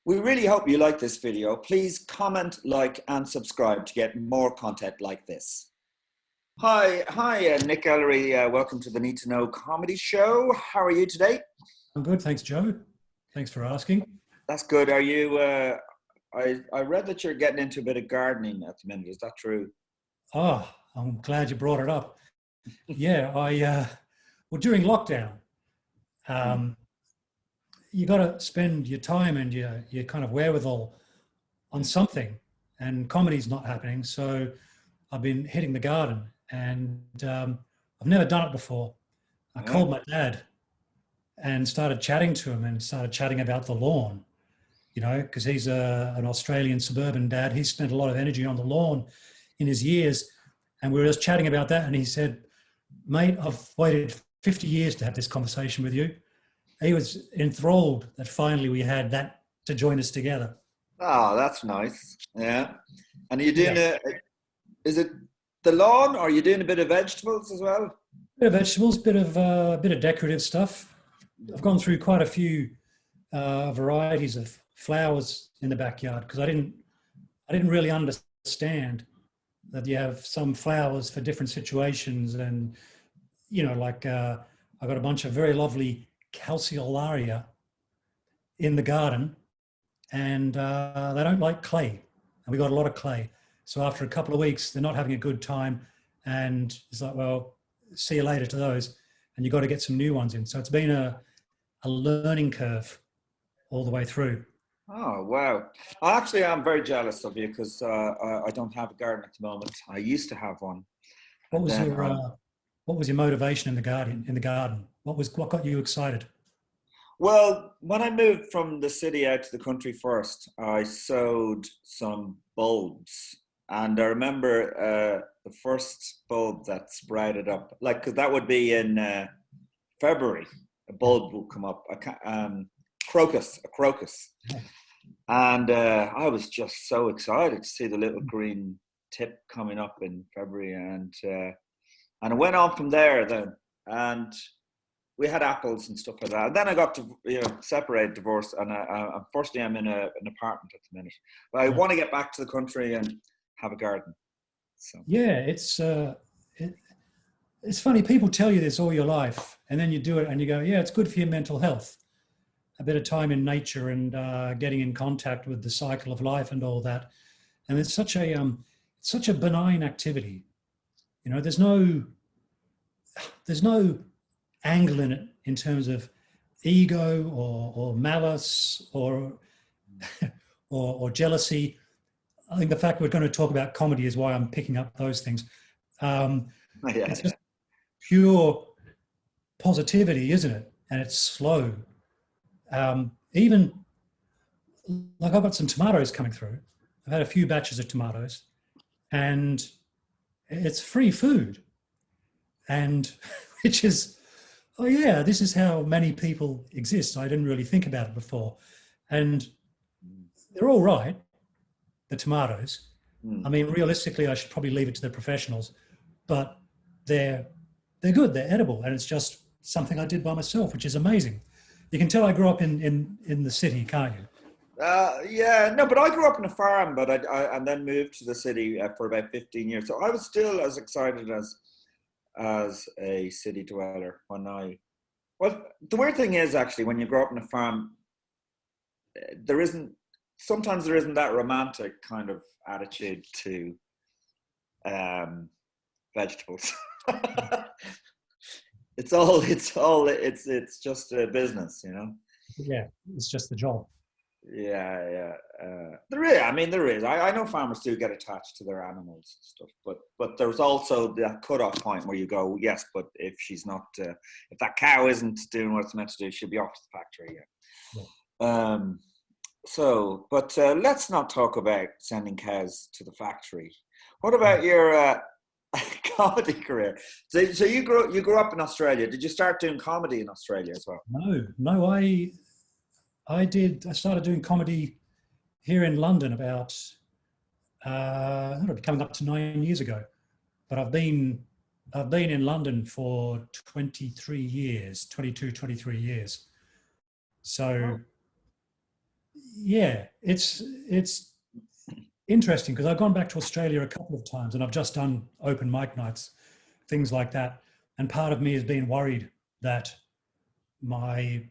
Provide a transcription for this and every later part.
We really hope you like this video. Please comment, like, and subscribe to get more content like this. Hi, Nick Elleray. Welcome to the Need to Know Comedy Show. How are you today? I'm good, thanks, Joe. Thanks for asking. That's good. Are you? I read that you're getting into a bit of gardening at the minute. Is that true? Oh, I'm glad you brought it up. Yeah, well, during lockdown, you got to spend your time and your kind of wherewithal on something, and comedy's not happening. So I've been hitting the garden, and I've never done it before. I called my dad and started chatting to him and started chatting about the lawn, you know, because he's an Australian suburban dad. He's spent a lot of energy on the lawn in his years. And we were just chatting about that. And he said, mate, I've waited 50 years to have this conversation with you. He was enthralled that finally we had that to join us together. Oh, that's nice. Yeah. And are you doing is it the lawn, or are you doing a bit of vegetables as well? Bit of vegetables, bit of decorative stuff. I've gone through quite a few varieties of flowers in the backyard because I didn't really understand that you have some flowers for different situations. And, you know, like I got a bunch of very lovely calceolaria in the garden, and they don't like clay. And we got a lot of clay. So after a couple of weeks, they're not having a good time. And it's like, well, see you later to those. And you've got to get some new ones in. So it's been a learning curve all the way through. Oh, wow. Actually, I'm very jealous of you because I don't have a garden at the moment. I used to have one. What was your motivation in the garden? What got you excited? Well, when I moved from the city out to the country first, I sowed some bulbs. And I remember the first bulb that sprouted up, like, because that would be in February, a bulb will come up, a crocus. And I was just so excited to see the little green tip coming up in February. And it went on from there then. And we had apples and stuff like that. And then I got to, separate, divorce. And unfortunately, I'm in an apartment at the minute. But I want to get back to the country and have a garden. So. Yeah, it's funny. People tell you this all your life, and then you do it and you go, yeah, it's good for your mental health. A bit of time in nature and getting in contact with the cycle of life and all that. And it's such a benign activity. You know, there's no angle in it in terms of ego or malice or jealousy. I think the fact we're going to talk about comedy is why I'm picking up those things. It's just pure positivity, isn't it? And it's slow. Even like I've got some tomatoes coming through. I've had a few batches of tomatoes, and it's free food. And which is, oh yeah, this is how many people exist. I didn't really think about it before. And they're all right. The tomatoes. I mean, realistically, I should probably leave it to the professionals, but they're good. They're edible, and it's just something I did by myself, which is amazing. You can tell I grew up in the city, can't you? Yeah, no, but I grew up in a farm, but I and then moved to the city for about 15 years. So I was still as excited as a city dweller well, the weird thing is actually when you grow up in a farm, sometimes there isn't that romantic kind of attitude to vegetables. It's just a business, you know. Yeah, it's just the job. Yeah. There is. I know farmers do get attached to their animals and stuff, but there's also that cutoff point where you go, yes, but if she's not, if that cow isn't doing what it's meant to do, she'll be off to the factory. Yeah. But let's not talk about sending cows to the factory. What about your comedy career? So you grew up in Australia. Did you start doing comedy in Australia as well? No. I started doing comedy here in London about it'll be coming up to 9 years ago. But I've been in London for 23 years. So yeah, it's interesting because I've gone back to Australia a couple of times and I've just done open mic nights, things like that. And part of me has been worried that my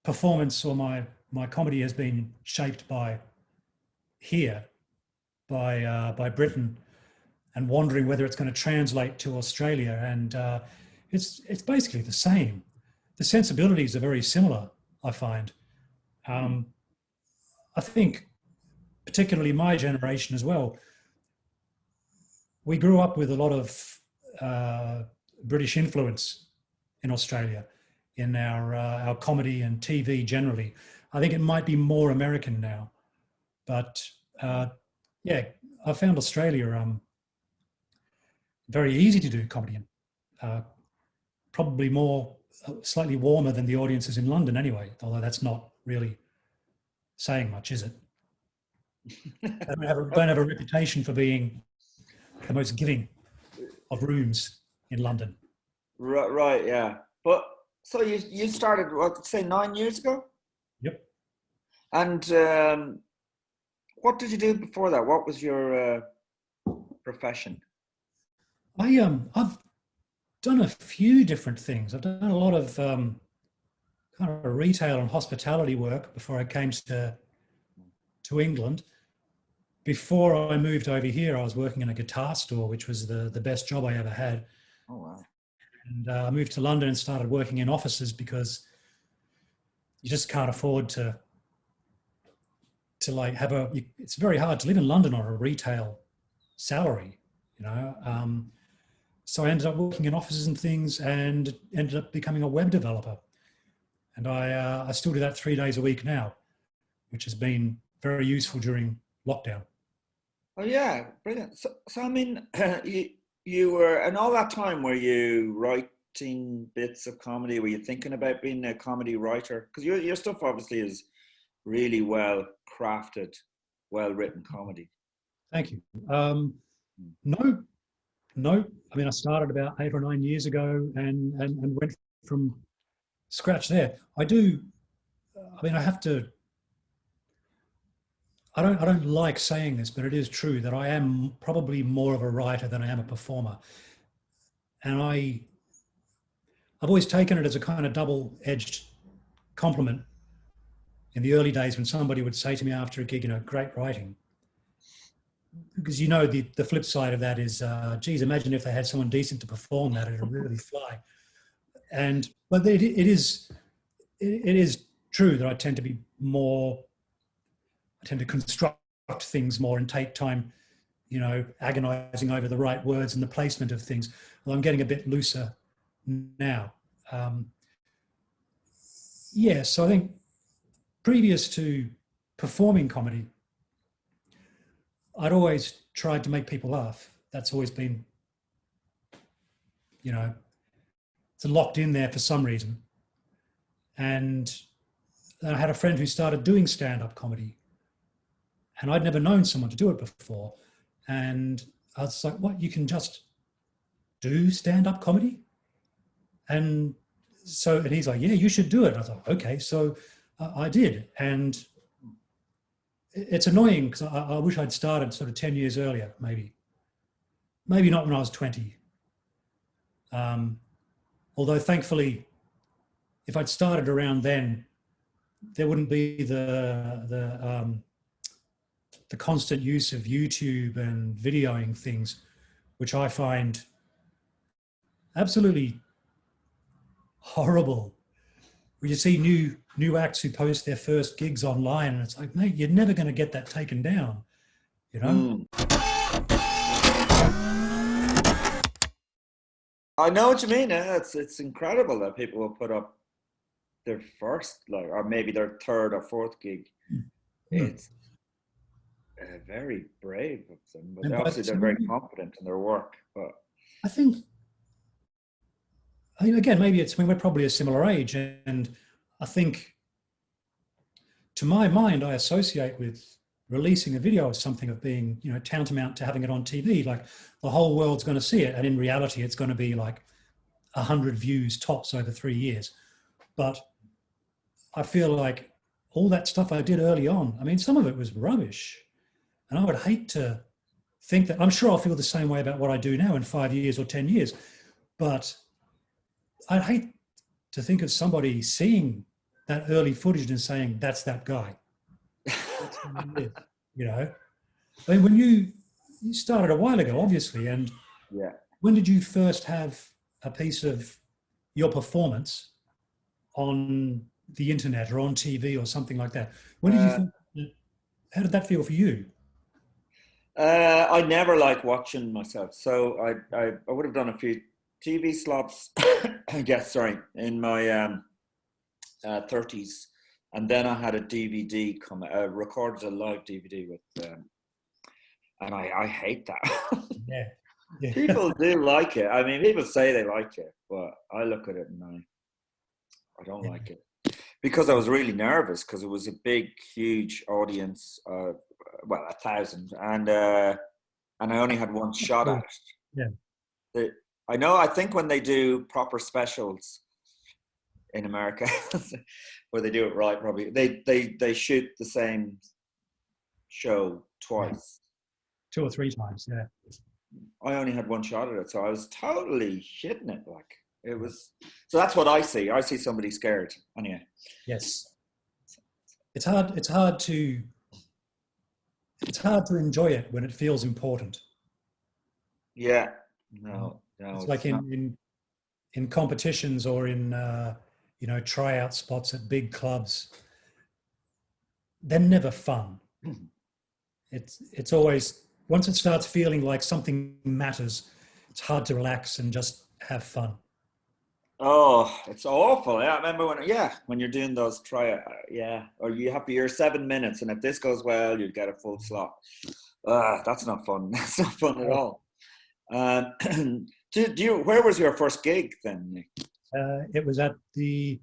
performance or my comedy has been shaped by here, by Britain, and wondering whether it's going to translate to Australia. And it's basically the same. The sensibilities are very similar, I find. I think, particularly my generation as well, we grew up with a lot of British influence in Australia in our comedy and TV generally. I think it might be more American now, but yeah, I found Australia very easy to do comedy in. Probably more, slightly warmer than the audiences in London anyway, although that's not really saying much, is it? Don't have a reputation for being the most giving of rooms in London. Right, yeah. But so you started, what, say 9 years ago? Yep. And what did you do before that? What was your profession? I've done a few different things. I've done a lot of kind of retail and hospitality work before I came to England. Before I moved over here, I was working in a guitar store, which was the best job I ever had. Oh, wow. And I moved to London and started working in offices because you just can't afford to like have it's very hard to live in London on a retail salary, you know. So I ended up working in offices and things and ended up becoming a web developer. And I still do that 3 days a week now, which has been very useful during lockdown. Oh yeah, brilliant. So I mean, you were, and all that time, were you writing bits of comedy? Were you thinking about being a comedy writer? Because your stuff obviously is really well crafted, well written comedy. Thank you. No. I mean, I started about 8 or 9 years ago and went from scratch there. I mean, I don't like saying this, but it is true that I am probably more of a writer than I am a performer. And I've always taken it as a kind of double-edged compliment in the early days when somebody would say to me after a gig, you know, great writing. Because, you know, the flip side of that is, geez, imagine if they had someone decent to perform that, it'd really fly. But it is true that I tend to construct things more and take time, you know, agonizing over the right words and the placement of things. Well, I'm getting a bit looser now. Yeah, so I think previous to performing comedy, I'd always tried to make people laugh. That's always been, you know, it's locked in there for some reason. And I had a friend who started doing stand-up comedy, and I'd never known someone to do it before. And I was like, what, you can just do stand-up comedy? And he's like, yeah, you should do it. And I thought, okay. So I did. And it's annoying because I wish I'd started sort of 10 years earlier, maybe. Maybe not when I was 20. Although thankfully, if I'd started around then, there wouldn't be the constant use of YouTube and videoing things, which I find absolutely horrible. Where you see new acts who post their first gigs online, and it's like, mate, you're never going to get that taken down, you know? I know what you mean. It's incredible that people will put up their first, like, or maybe their third or fourth gig. It's very brave of them, but obviously they're very confident in their work. But I think again, maybe it's, I mean, we're probably a similar age, and I think, to my mind, I associate with releasing a video as something of being, you know, tantamount to having it on TV. Like, the whole world's going to see it, and in reality, it's going to be like 100 views tops over 3 years. But I feel like all that stuff I did early on, I mean, some of it was rubbish. And I would hate to think that, I'm sure I'll feel the same way about what I do now in 5 years or 10 years, but I'd hate to think of somebody seeing that early footage and saying, that's that guy. That's who he is, you know? I mean, when you started a while ago, obviously, and yeah. When did you first have a piece of your performance on the internet or on TV or something like that? When did you think, how did that feel for you? I never like watching myself. So I would have done a few TV slots, I guess, sorry, in my 30s. And then I had a DVD come, recorded a live DVD with, and I hate that. Yeah. Yeah. People do like it. I mean, people say they like it, but I look at it and I don't like it. Because I was really nervous because it was a big, huge audience, well, 1,000, and I only had one shot at it. Yeah. I think when they do proper specials in America, where they do it right, probably they shoot the same show twice, 2 or 3 times. Yeah. I only had one shot at it, so I was totally shitting it. Like it was. So that's what I see. I see somebody scared. Anyway. Yes. It's hard to enjoy it when it feels important. Yeah. No. It's like in competitions or in tryout spots at big clubs. They're never fun. It's always, once it starts feeling like something matters, it's hard to relax and just have fun. Oh, it's awful. Yeah, I remember when you're doing those or you have your 7 minutes, and if this goes well, you get a full slot. That's not fun. That's not fun at all. Where was your first gig then, Nick? It was at the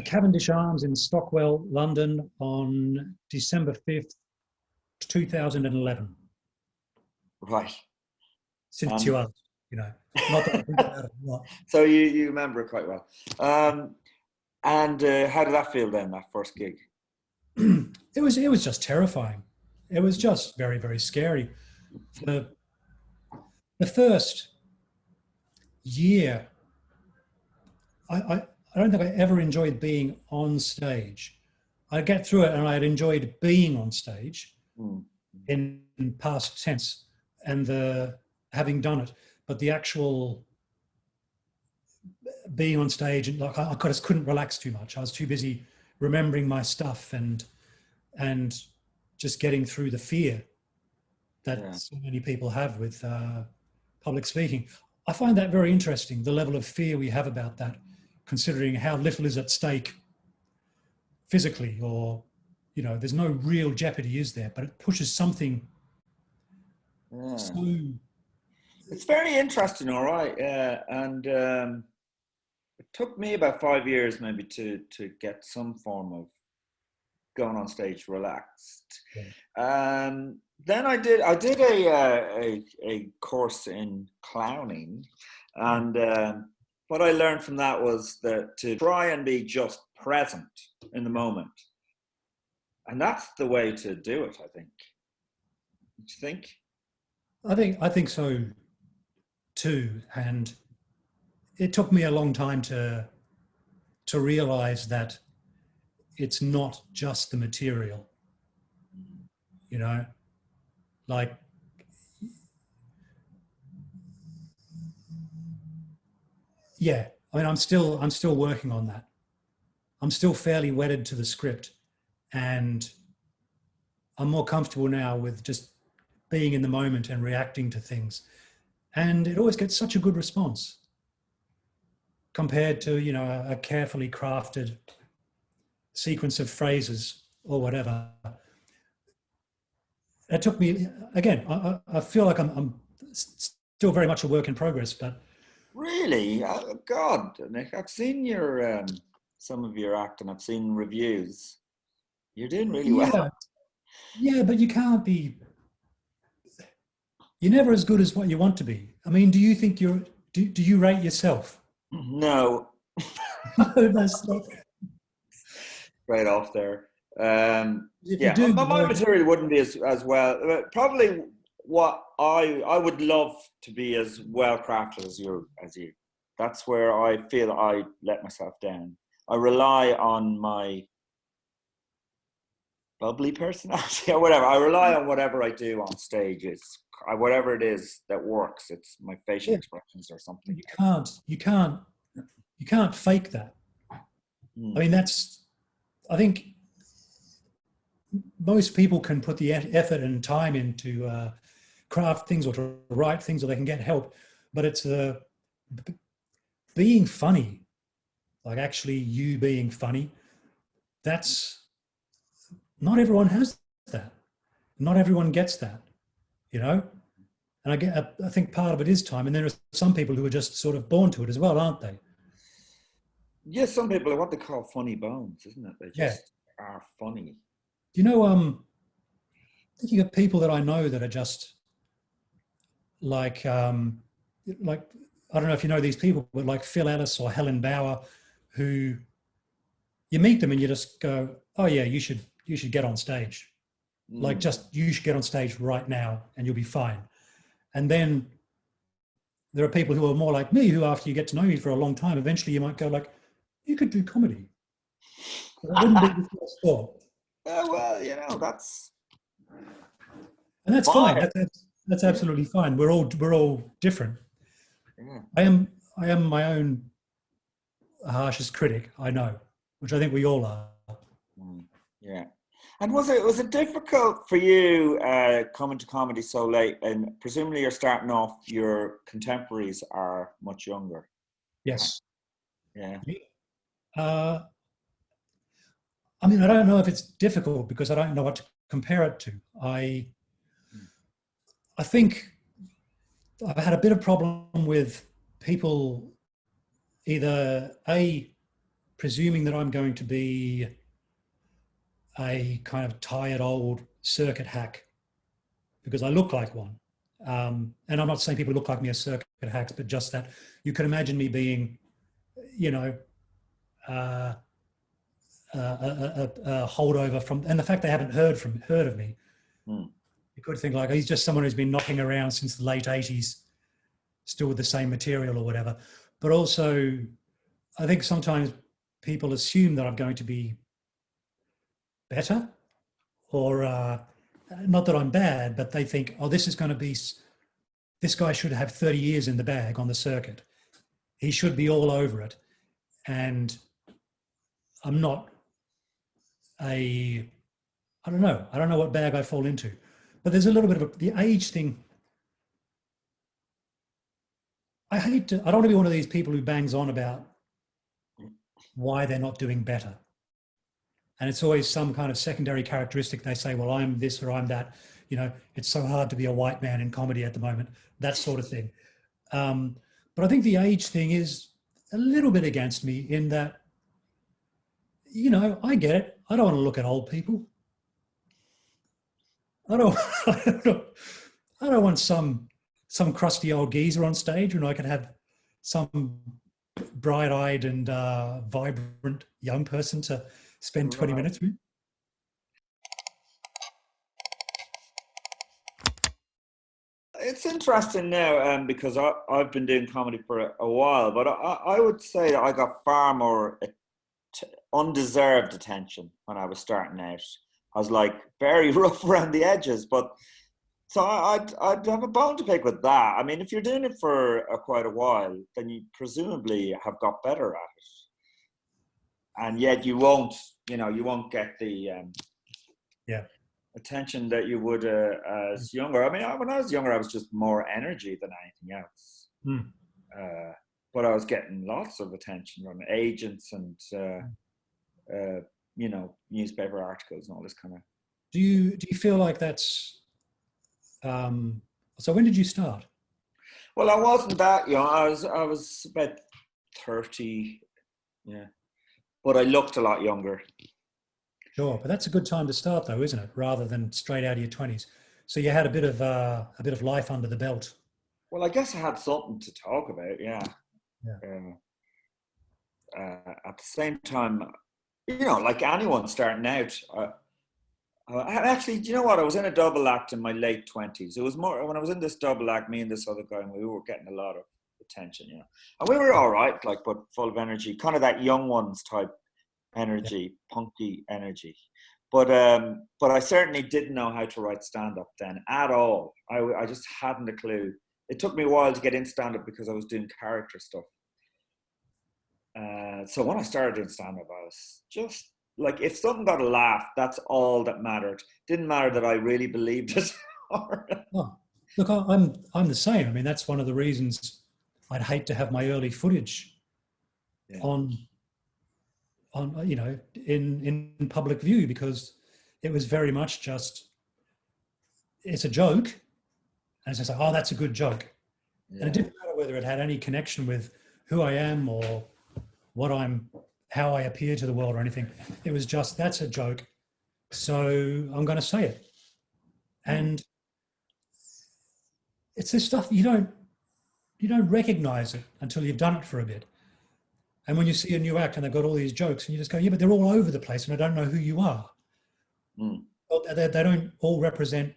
Cavendish Arms in Stockwell, London, on December 5th, 2011. Right. Since you asked, not that I think about it a lot. So you remember it quite well. And how did that feel then, that first gig? It was just terrifying. It was just very, very scary. The first year, I don't think I ever enjoyed being on stage. I'd get through it and I'd enjoyed being on stage in past tense and having done it. But the actual being on stage, and like I just couldn't relax too much. I was too busy remembering my stuff and just getting through the fear that so many people have with public speaking. I find that very interesting, the level of fear we have about that, considering how little is at stake physically, or, there's no real jeopardy, is there? But it pushes something so... It's very interesting, all right. And it took me about 5 years maybe to get some form of going on stage relaxed. Yeah. Then I did a course in clowning, and what I learned from that was that to try and be just present in the moment, and that's the way to do it, I think. Don't you think? I think so too, and it took me a long time to realize that it's not just the material, like I mean, I'm still working on that. I'm still fairly wedded to the script, and I'm more comfortable now with just being in the moment and reacting to things. And it always gets such a good response compared to, a carefully crafted sequence of phrases or whatever. It took me, again, I feel like I'm still very much a work in progress, but... Really? Oh, God, Nick, I've seen your some of your acting. I've seen reviews. You're doing really well. Yeah, but you can't be... You're never as good as what you want to be. I mean, do you think do you rate yourself? No. No, that's not... straight off there. If you Yeah, do, my material wouldn't be as well. Probably what I would love to be as well crafted as you. That's where I feel I let myself down. I rely on my bubbly personality or whatever. I rely on whatever I do on stage. It's whatever it is that works. It's my facial expressions or something. You can't fake that. I mean, I think most people can put the effort and time into craft things or to write things, or they can get help, but it's being funny, like actually you being funny. That's not everyone has that. Not everyone gets that, you know. And I think part of it is time, and there are some people who are just sort of born to it as well, aren't they? Yes, some people are what they call funny bones, isn't it? They just are funny. You know, thinking of people that I know that are just like I don't know if you know these people, but like Phil Ellis or Helen Bauer, who you meet them and you just go, oh yeah, you should get on stage. Like just you should get on stage right now and you'll be fine. And then there are people who are more like me, who after you get to know me for a long time, eventually you might go like, you could do comedy. That wouldn't be the first thought. Well, you know, that's fine. That's absolutely fine. We're all different. Yeah. I am my own harshest critic, I know, which I think we all are. Yeah. And was it difficult for you coming to comedy so late? And presumably you're starting off, your contemporaries are much younger. Yes. Yeah. I mean, I don't know if it's difficult because I don't know what to compare it to. I think I've had a bit of problem with people either presuming that I'm going to be a kind of tired old circuit hack because I look like one. And I'm not saying people look like me as circuit hacks, but just that you can imagine me being, you know, a holdover from, and the fact they haven't heard of me. You could think like, he's just someone who's been knocking around since the late 80s, still with the same material or whatever. But also, I think sometimes people assume that I'm going to be better, or not that I'm bad, but they think, oh, this guy should have 30 years in the bag on the circuit. He should be all over it. And I'm not I don't know what bag I fall into. But there's a little bit of the age thing. I don't want to be one of these people who bangs on about why they're not doing better. And it's always some kind of secondary characteristic. They say, well, I'm this or I'm that. You know, it's so hard to be a white man in comedy at the moment, that sort of thing. But I think the age thing is a little bit against me in that, you know, I get it. I don't want to look at old people. I don't want some crusty old geezer on stage when I can have some bright-eyed and vibrant young person to spend 20 minutes with. It's interesting now because I've been doing comedy for a while, but I would say that I got far more undeserved attention when I was starting out. I was like very rough around the edges, but so I'd have a bone to pick with that. I mean, if you're doing it for quite a while, then you presumably have got better at it, and yet you won't get the attention that you would as younger. I mean, when I was younger, I was just more energy than anything else. But I was getting lots of attention from agents and newspaper articles and all this kind of. Do you feel like that's? So when did you start? Well, I wasn't that young. I was about 30, yeah, but I looked a lot younger. Sure, but that's a good time to start, though, isn't it? Rather than straight out of your 20s. So you had a bit of life under the belt. Well, I guess I had something to talk about. Yeah. At the same time, like anyone starting out. Actually, do you know what? I was in a double act in my late 20s. It was more when I was in this double act, me and this other guy, and we were getting a lot of attention, and we were all right, like, but full of energy, kind of that young ones type energy, punky energy. But I certainly didn't know how to write stand-up then at all. I just hadn't a clue. It took me a while to get into stand-up because I was doing character stuff. So when I started doing stand-up, I was just like, if something got a laugh, that's all that mattered. Didn't matter that I really believed it. Oh, look, I'm the same. I mean, that's one of the reasons I'd hate to have my early footage on in public view, because it was very much just, it's a joke, and it's just like, oh, that's a good joke. And it didn't matter whether it had any connection with who I am or how I appear to the world or anything. It was just, that's a joke, so I'm going to say it. And it's this stuff you don't recognize it until you've done it for a bit. And when you see a new act and they've got all these jokes, and you just go, yeah, but they're all over the place, and I don't know who you are. Well, they don't all represent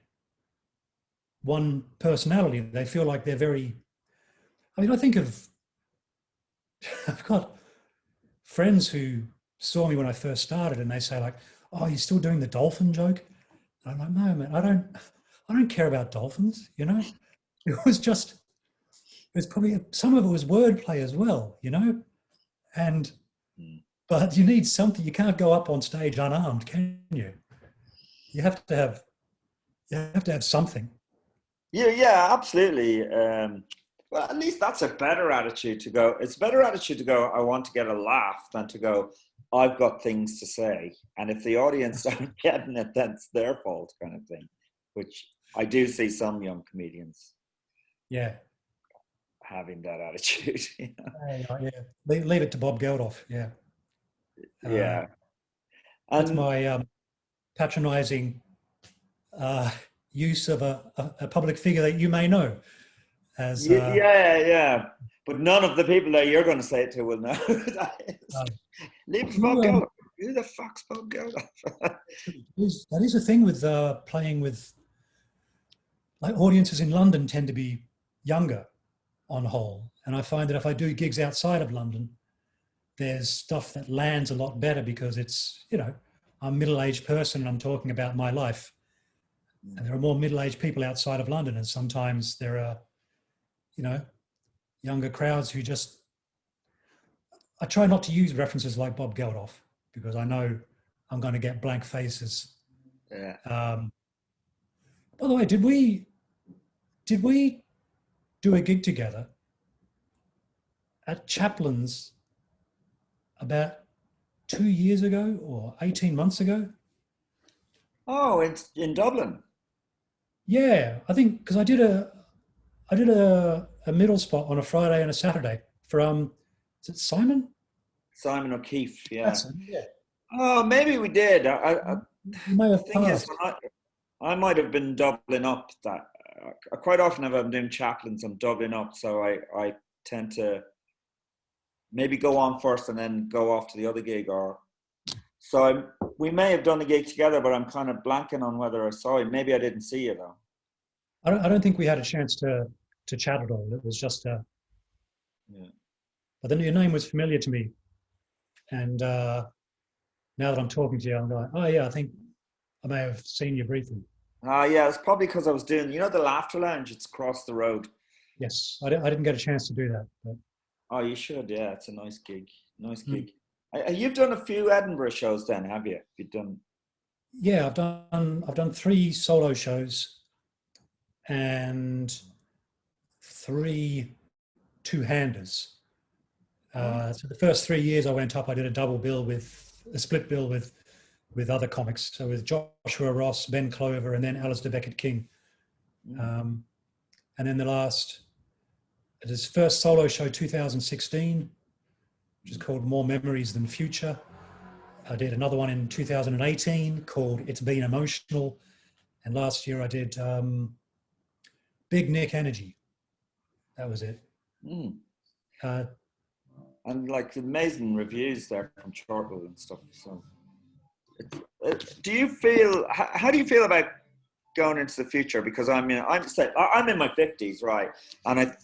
one personality. They feel like they're very. I mean, I've got friends who saw me when I first started, and they say like, "Oh, you're still doing the dolphin joke?" And I'm like, "No, man, I don't care about dolphins. It was probably some of it was wordplay as well, and but you need something. You can't go up on stage unarmed, can you? You have to have something." Yeah, absolutely. Well, at least that's a better attitude to go. It's a better attitude to go, I want to get a laugh, than to go, I've got things to say. And if the audience aren't getting it, that's their fault, kind of thing, which I do see some young comedians having that attitude. Leave it to Bob Geldof. Yeah. That's my patronizing use of a public figure that you may know. As but none of the people that you're going to say it to will know who that is. Leave Bob Geldof. Who the fuck's Bob Geldof? That is a thing with playing with, like, audiences in London tend to be younger on whole, and I find that if I do gigs outside of London, there's stuff that lands a lot better, because it's, I'm a middle-aged person and I'm talking about my life, and there are more middle-aged people outside of London, and sometimes there are younger crowds who just. I try not to use references like Bob Geldof, because I know I'm going to get blank faces. Yeah. By the way, did we do a gig together at Chaplin's about 2 years ago or 18 months ago? Oh, it's in Dublin. Yeah, I think, because I did a middle spot on a Friday and a Saturday for is it Simon? Simon O'Keefe, yeah. That's it, yeah. Oh, maybe we did. You may have the thing is, passed. I might have been doubling up. That quite often, if I'm doing Chaplins, I'm doubling up. So I tend to maybe go on first and then go off to the other gig. Or so we may have done a gig together, but I'm kind of blanking on whether I saw you. Maybe I didn't see you though. I don't think we had a chance to chat at all. It was just but then your name was familiar to me, and now that I'm talking to you, I'm like, oh yeah, I think I may have seen you briefly. Yeah, it's probably because I was doing, the Laughter Lounge. It's across the road. Yes, I didn't get a chance to do that. But. Oh, you should. Yeah, it's a nice gig. Nice gig. You've done a few Edinburgh shows, then, have you? You've done. Yeah, I've done 3 solo shows and 3 two-handers. So the first 3 years I went up, I did a split bill with other comics. So with Joshua Ross, Ben Clover, and then Alistair Beckett-King. And then his first solo show, 2016, which is called More Memories Than Future. I did another one in 2018 called It's Been Emotional. And last year I did Big Nick Energy. That was it. and like amazing reviews there from Chortle and stuff. So, do you feel? How do you feel about going into the future? Because I'm in my 50s, right? And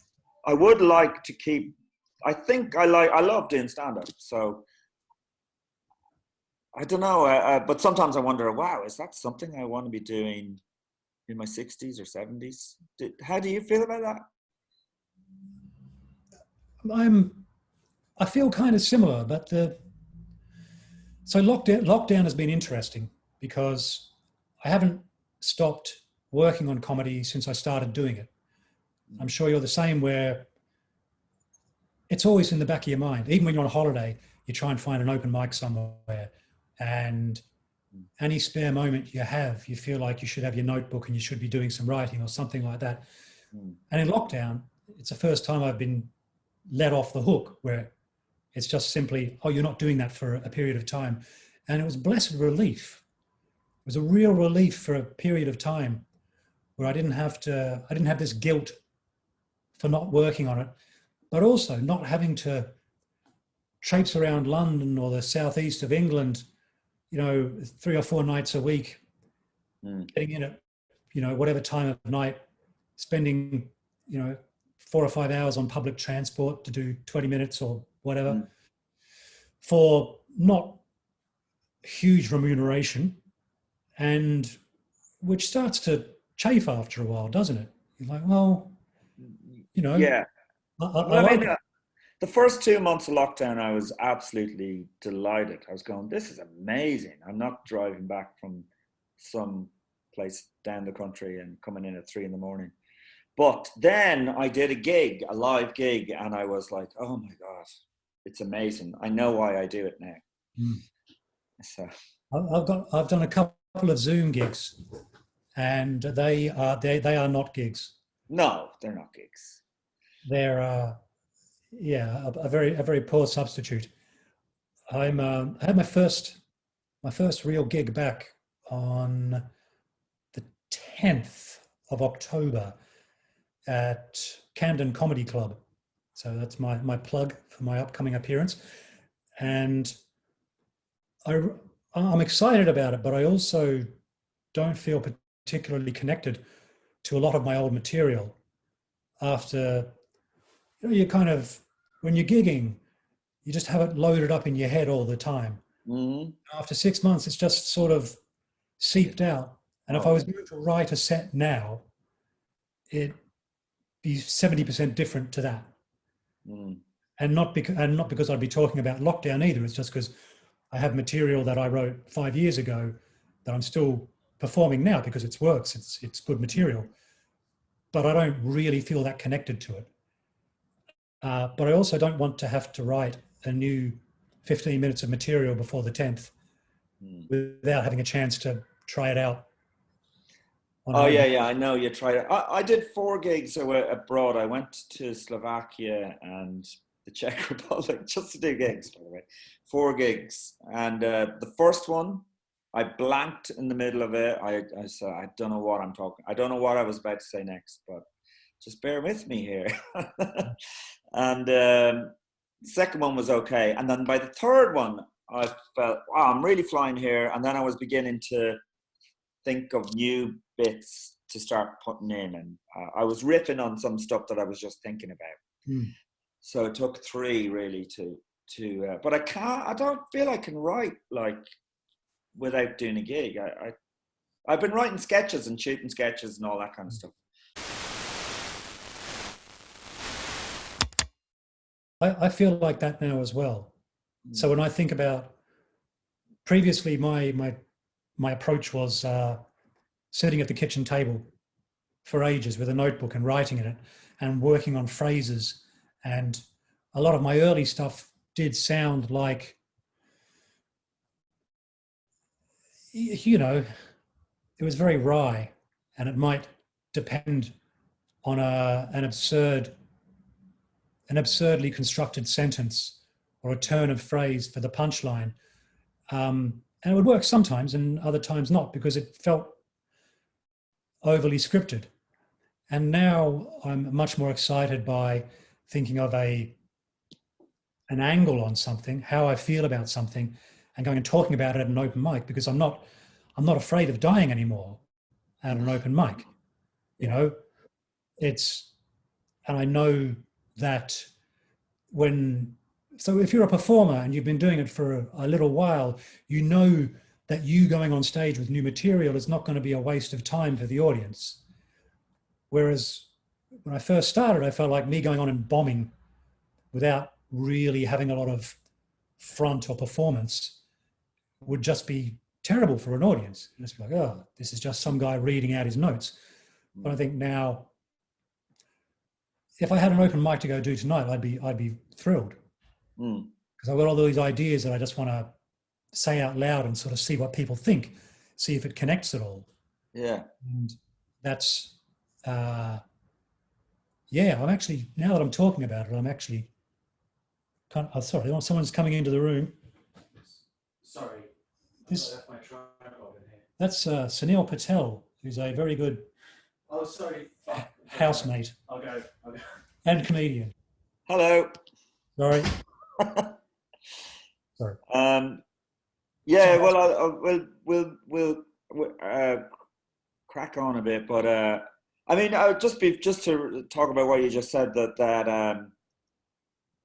I would like to keep. I love doing stand up. So I don't know, but sometimes I wonder, wow, is that something I want to be doing in my 60s or 70s? How do you feel about that? I feel kind of similar, but so lockdown has been interesting because I haven't stopped working on comedy since I started doing it. I'm sure you're the same, where it's always in the back of your mind. Even when you're on holiday, you try and find an open mic somewhere, and any spare moment you have, you feel like you should have your notebook and you should be doing some writing or something like that. And in lockdown, it's the first time I've been let off the hook, where it's just simply, oh, you're not doing that for a period of time. And it was blessed relief. It was a real relief for a period of time where I didn't have this guilt for not working on it, but also not having to traipse around London or the southeast of England, 3 or 4 nights a week, getting in at, whatever time of night, spending, 4 or 5 hours on public transport to do 20 minutes or whatever for not huge remuneration, and which starts to chafe after a while, doesn't it? You're like, well, Yeah. I like it. The first 2 months of lockdown, I was absolutely delighted. I was going, this is amazing. I'm not driving back from some place down the country and coming in at 3 a.m. But then I did a live gig, and I was like, oh my God, it's amazing. I know why I do it now. So I've done a couple of Zoom gigs, and they are not gigs. No, they're not gigs. They're a very poor substitute. I had my first real gig back on the 10th of October at Camden Comedy Club. So that's my plug for my upcoming appearance. And I'm excited about it, but I also don't feel particularly connected to a lot of my old material. After, you kind of, when you're gigging, you just have it loaded up in your head all the time. After 6 months, it's just sort of seeped out. And if I was going to write a set now, it'd be 70% different to that. And not because I'd be talking about lockdown either. It's just because I have material that I wrote 5 years ago that I'm still performing now because it works. It's good material, but I don't really feel that connected to it. But I also don't want to have to write a new 15 minutes of material before the 10th without having a chance to try it out. Yeah, I know you tried it. I did 4 gigs abroad. I went to Slovakia and the Czech Republic just to do gigs, by the way. 4 gigs. And the first one, I blanked in the middle of it. I said, I don't know what I'm talking. I don't know what I was about to say next, but just bear with me here. And the second one was okay. And then by the third one, I felt, wow, I'm really flying here. And then I was beginning to think of new bits to start putting in. And I was riffing on some stuff that I was just thinking about. So it took 3 really but I don't feel I can write like without doing a gig. I've been writing sketches and shooting sketches and all that kind of stuff. I feel like that now as well. So when I think about previously, my approach was sitting at the kitchen table for ages with a notebook and writing in it and working on phrases. And a lot of my early stuff did sound like, it was very wry, and it might depend on an absurdly constructed sentence or a turn of phrase for the punchline. And it would work sometimes and other times not, because it felt overly scripted. And now I'm much more excited by thinking of a an angle on something, how I feel about something, and going and talking about it at an open mic, because I'm not afraid of dying anymore at an open mic. You know, and I know that so if you're a performer and you've been doing it for a little while, you know that you going on stage with new material is not going to be a waste of time for the audience. Whereas when I first started, I felt like me going on and bombing without really having a lot of front or performance would just be terrible for an audience. And it's like, oh, this is just some guy reading out his notes. But I think now, if I had an open mic to go do tonight, I'd be thrilled, because I've got all these ideas that I just want to say out loud and sort of see what people think, see if it connects at all. Yeah. And that's, I'm actually, now that I'm talking about it, I'm actually sorry, someone's coming into the room. Sorry. That's my tripod in here. That's Sunil Patel, who's a very good housemate. I'll go. And comedian. Hello. Sorry. Sorry. Yeah. Well, we'll crack on a bit, but I mean, just to talk about what you just said, that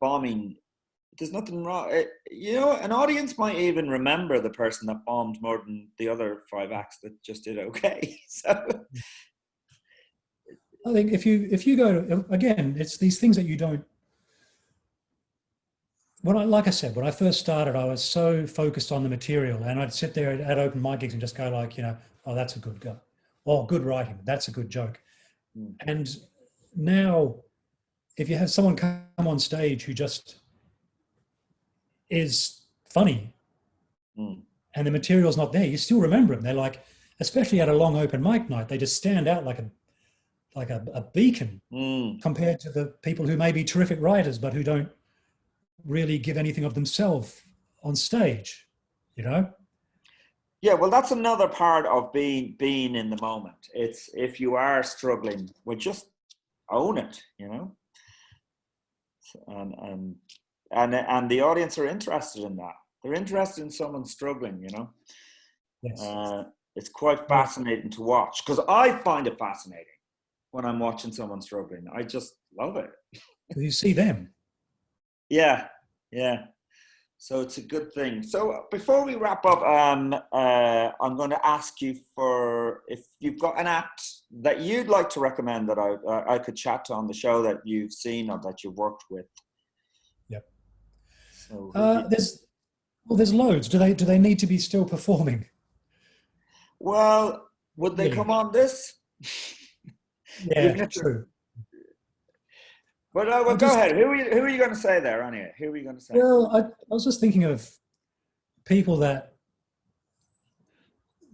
bombing. There's nothing wrong. You know, an audience might even remember the person that bombed more than the other 5 acts that just did okay. So I think if you go to, again, it's these things that you don't. Like I said, when I first started, I was so focused on the material, and I'd sit there at open mic gigs and just go like, you know, oh, that's a good guy. Oh, good writing. That's a good joke. And now, if you have someone come on stage who just is funny and the material's not there, you still remember them. They're like, especially at a long open mic night, they just stand out like a beacon compared to the people who may be terrific writers but who don't really give anything of themselves on stage, you know? Yeah, well, that's another part of being in the moment. It's, if you are struggling, well, just own it, you know? And the audience are interested in that. They're interested in someone struggling, you know? Yes. It's quite fascinating to watch, because I find it fascinating when I'm watching someone struggling. I just love it. You see them. Yeah. So it's a good thing. So before we wrap up, I'm going to ask you if you've got an act that you'd like to recommend that I could chat to on the show that you've seen or that you've worked with. Yep. So there's loads. Do they need to be still performing? Well, would they come on this? Yeah, true. Well, go ahead. Who are you going to say there, anyway? Who are you going to say? Well, I was just thinking of people that.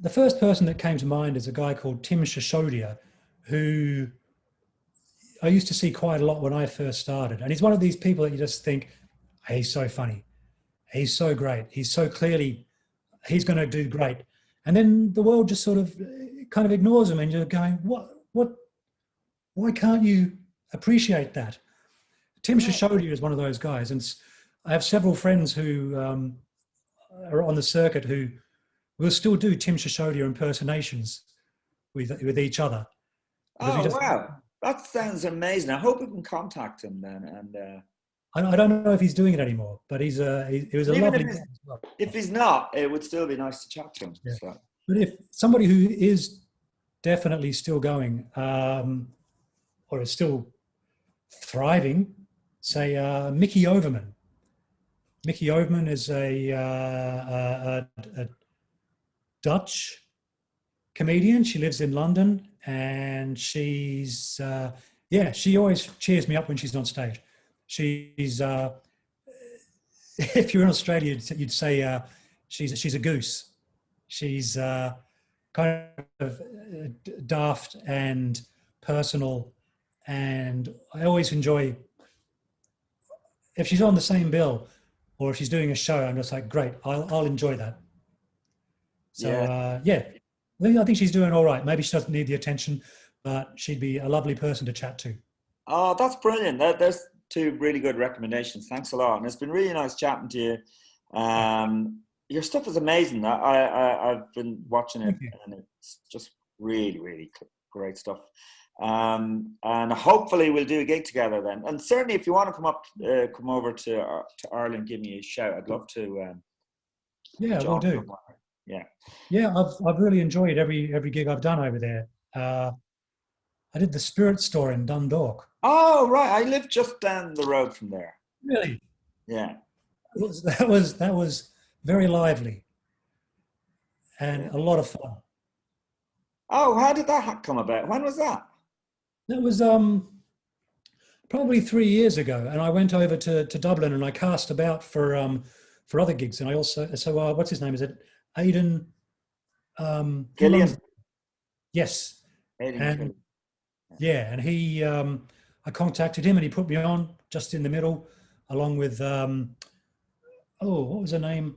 The first person that came to mind is a guy called Tim Shishodia, who I used to see quite a lot when I first started. And he's one of these people that you just think, hey, he's so funny. He's so great. He's so clearly, he's going to do great. And then the world just sort of kind of ignores him, and you're going, why can't you appreciate that? Tim Shishodia is one of those guys. And I have several friends who are on the circuit who will still do Tim Shishodia impersonations with each other. Oh, wow. That sounds amazing. I hope we can contact him then. And I don't know if he's doing it anymore, but he was a lovely guy as well. If he's not, it would still be nice to chat to him. Yeah. So. But if somebody who is definitely still going or is still thriving, say Mickey Overman. Mickey Overman is a Dutch comedian. She lives in London, and she's she always cheers me up when she's on stage. She's if you're in Australia, you'd say she's a goose. She's kind of daft and personal, and I always enjoy if she's on the same bill or if she's doing a show. I'm just like, great, I'll enjoy that. So I think she's doing all right. Maybe she doesn't need the attention, but she'd be a lovely person to chat to. Oh, that's brilliant. two really good recommendations. Thanks a lot. And it's been really nice chatting to you. Your stuff is amazing. I've been watching it, and it's just really, really great stuff. And hopefully we'll do a gig together then. And certainly, if you want to come over to Ireland, give me a shout. I'd love to. Yeah, we'll do. Yeah. Yeah, I've really enjoyed every gig I've done over there. I did the Spirit Store in Dundalk. Oh right, I live just down the road from there. Really? Yeah. That was very lively and a lot of fun. Oh, how did that come about? When was that? That was probably 3 years ago, and I went over to Dublin and I cast about for other gigs, and I also what's his name? Is it Aidan? Gillian. Yes. Aidan and Gillian. yeah, and he I contacted him and he put me on just in the middle, along with what was her name?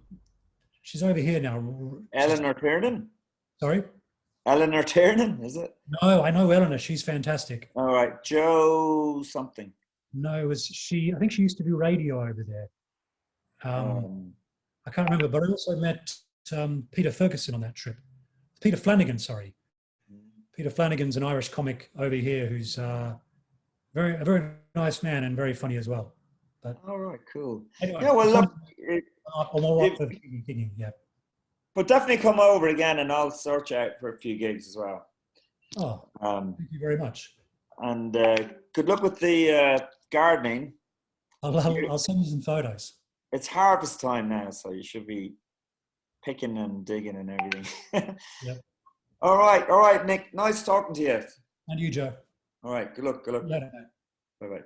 She's over here now. Eleanor Tiernan? Sorry? Eleanor Tiernan, is it? No, I know Eleanor. She's fantastic. All right. Joe something. No, it was she. I think she used to do radio over there. I can't remember, but I also met Peter Ferguson on that trip. Peter Flanagan, sorry. Peter Flanagan's an Irish comic over here who's a very nice man and very funny as well. But all right, cool. Anyway, yeah, well, look. Yeah. But definitely come over again, and I'll search out for a few gigs as well. Oh, thank you very much. And good luck with the gardening. I'll send you some photos. It's harvest time now, so you should be picking and digging and everything. Yep. All right, Nick. Nice talking to you. And you, Joe. All right, good luck. Later. Bye-bye.